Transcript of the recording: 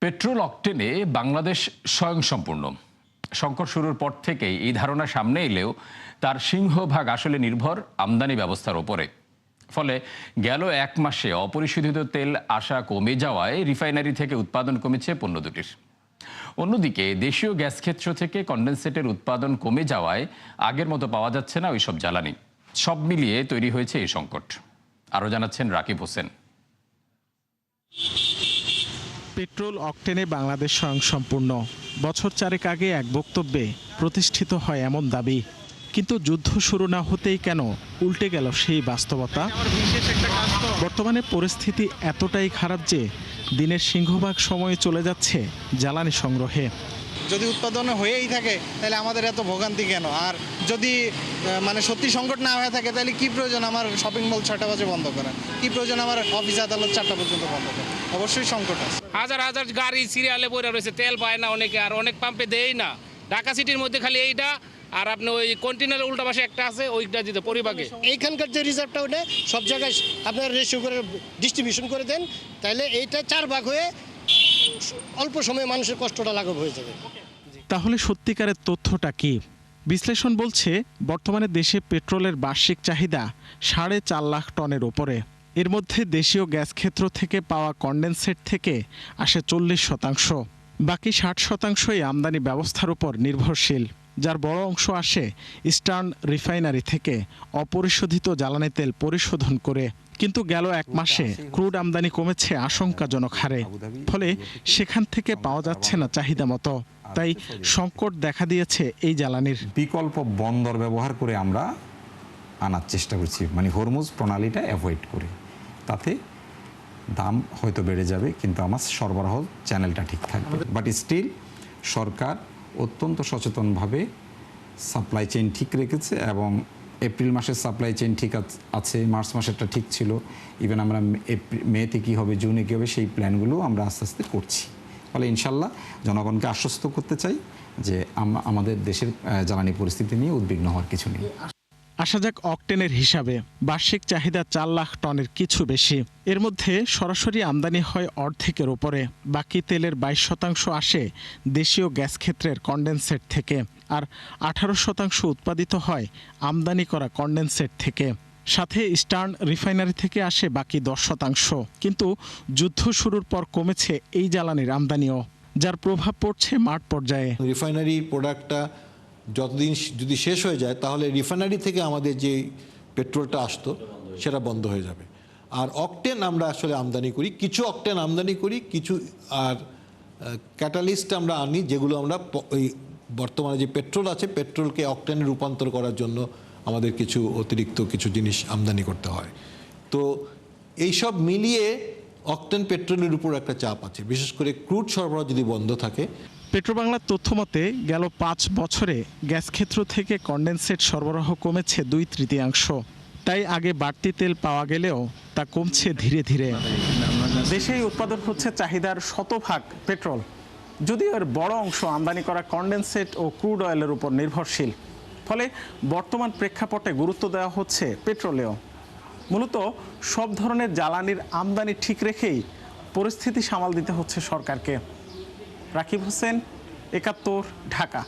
Petrol অকটেনে Bangladesh স্বয়ংসম্পূর্ণ। সংকট শুরুর পর থেকেই এই ধারণা সামনে এলেও তার সিংহভাগ আসলে নির্ভর আমদানি ব্যবস্থার ওপরে। ফলে গেল এক মাসে অপরিশোধিত তেল আসা কমে যাওয়ায় রিফাইনারি থেকে উৎপাদন কমেছে পণ্য দুটির। অন্যদিকে দেশীয় গ্যাস ক্ষেত্র থেকে কন্ডেনসেটের উৎপাদন কমে যাওয়ায় আগের মতো পাওয়া যাচ্ছে না ওইসব জ্বালানি। সব মিলিয়ে তৈরি হয়েছে এই সংকট। আরও জানাচ্ছেন রাকিব হোসেন। পেট্রোল অকটেনে বাংলাদেশ স্বয়ংসম্পূর্ণ। বছর চারেক আগে এক বক্তব্যে প্রতিষ্ঠিত হয় এমন দাবি, কিন্তু যুদ্ধ শুরু না হতেই কেন উল্টে গেল সেই বাস্তবতা? বর্তমানে পরিস্থিতি এতটাই খারাপ যে দিনের সিংহভাগ সময় চলে যাচ্ছে জ্বালানি সংগ্রহে। যদি উৎপাদন হয়েই থাকে তাহলে আমাদের এত ভোগান্তি কেন? আর যদি সত্যি সংকট না হয়ে থাকে তাহলে কি প্রয়োজন আমার শপিং মল 6টা বাজে বন্ধ করা? কি প্রয়োজন আমার অফিস আদালত 4টা পর্যন্ত বন্ধ করা? অবশ্যই সংকট আছে। হাজার হাজার গাড়ি সিরিয়ালে পড়ে রয়েছে, তেল পায় না অনেকে, আর অনেক পাম্পে দেয় না। ঢাকা সিটির মধ্যে খালি এইটা, আর আপনি ওই কন্টেনারের উল্টা পাশে একটা আছে, ওইটা দিতে পরিবাগে। এইখানকার যে রিজার্ভটা ওটা সব জায়গায় আপনার রেশিও করে ডিস্ট্রিবিউশন করে দেন, তাহলে এইটা 4 ভাগ হয়ে অল্প সময়ে মানুষের কষ্টটা লাঘব হয়ে যাবে। তাহলে সত্যিকারের তথ্যটা কি? বিশ্লেষণ বলছে বর্তমানে দেশে পেট্রোলের বার্ষিক চাহিদা 4.5 লাখ টনের ওপরে। এর মধ্যে দেশীয় গ্যাস ক্ষেত্র থেকে পাওয়া কন্ডেনসেট থেকে আসে 40%। বাকি 60%ই আমদানি ব্যবস্থার উপর নির্ভরশীল, যার বড় অংশ আসে ইস্টার্ন রিফাইনারি থেকে অপরিশোধিত জ্বালানি তেল পরিশোধন করে। কিন্তু গেল এক মাসে ক্রুড আমদানি কমেছে আশঙ্কাজনক হারে। ফলে সেখান থেকে পাওয়া যাচ্ছে না চাহিদা মতো। তাই সংকট দেখা দিয়েছে এই জ্বালানির। বিকল্প বন্দর ব্যবহার করে আমরা আনার চেষ্টা করছি, হরমুজ প্রণালীটা অ্যাভয়েড করে। তাতে দাম হয়তো বেড়ে যাবে, কিন্তু আমার সরবরাহ চ্যানেলটা ঠিক থাকবে। বাট স্টিল সরকার অত্যন্ত সচেতনভাবে সাপ্লাই চেইন ঠিক রেখেছে, এবং এপ্রিল মাসের সাপ্লাই চেইন ঠিক আছে, মার্চ মাসেরটা ঠিক ছিল। ইভেন আমরা মেতে কী হবে, জুনে কী হবে, সেই প্ল্যানগুলো আমরা আস্তে আস্তে করছি। ফলে ইনশাল্লাহ জনগণকে আশ্বস্ত করতে চাই যে আমাদের দেশের জ্বালানি পরিস্থিতি নিয়ে উদ্বিগ্ন হওয়ার কিছু নেই। আসা যাক অকটেনের হিসাবে। বার্ষিক চাহিদা 4 লাখ টনের কিছু বেশি। এর মধ্যে সরাসরি আমদানি হয় অর্ধেকের ওপরে। বাকি তেলের 22% আসে দেশীয় গ্যাস ক্ষেত্রের কন্ডেনসেট থেকে, আর 18% উৎপাদিত হয় আমদানি করা কন্ডেনসেট থেকে। সাথে ইস্টার্ন রিফাইনারি থেকে আসে বাকি 10%। কিন্তু যুদ্ধ শুরুর পর কমেছে এই জ্বালানির আমদানিও, যার প্রভাব পড়ছে মাঠ পর্যায়ে। রিফাইনারি প্রোডাক্টটা যতদিন যদি শেষ হয়ে যায়, তাহলে রিফাইনারি থেকে আমাদের যে পেট্রোলটা আসতো সেটা বন্ধ হয়ে যাবে। আর অকটেন আমরা আসলে আমদানি করি, কিছু অকটেন আমদানি করি, কিছু আর ক্যাটালিস্ট আমরা আনি, যেগুলো আমরা ওই বর্তমানে যে পেট্রোল আছে পেট্রোলকে অকটেনে রূপান্তর করার জন্য আমাদের কিছু অতিরিক্ত কিছু জিনিস আমদানি করতে হয়। তো এইসব মিলিয়ে অকটেন পেট্রোলের উপর একটা চাপ আছে, বিশেষ করে ক্রুড সরবরাহ যদি বন্ধ থাকে। পেট্রোবাংলার তথ্যমতে গেল 5 বছরে গ্যাস ক্ষেত্র থেকে কন্ডেনসেট সরবরাহ কমেছে 2/3। তাই আগে বাড়তি তেল পাওয়া গেলেও তা কমছে ধীরে ধীরে। দেশেই উৎপাদন হচ্ছে চাহিদার 100% পেট্রোল, যদিও এর বড় অংশ আমদানি করা কন্ডেনসেট ও ক্রুড অয়েলের উপর নির্ভরশীল। ফলে বর্তমান প্রেক্ষাপটে গুরুত্ব দেওয়া হচ্ছে পেট্রোলেও। মূলত সব ধরনের জ্বালানির আমদানি ঠিক রেখেই পরিস্থিতি সামাল দিতে হচ্ছে সরকারকে। রাকিব হোসেন, 71, ঢাকা।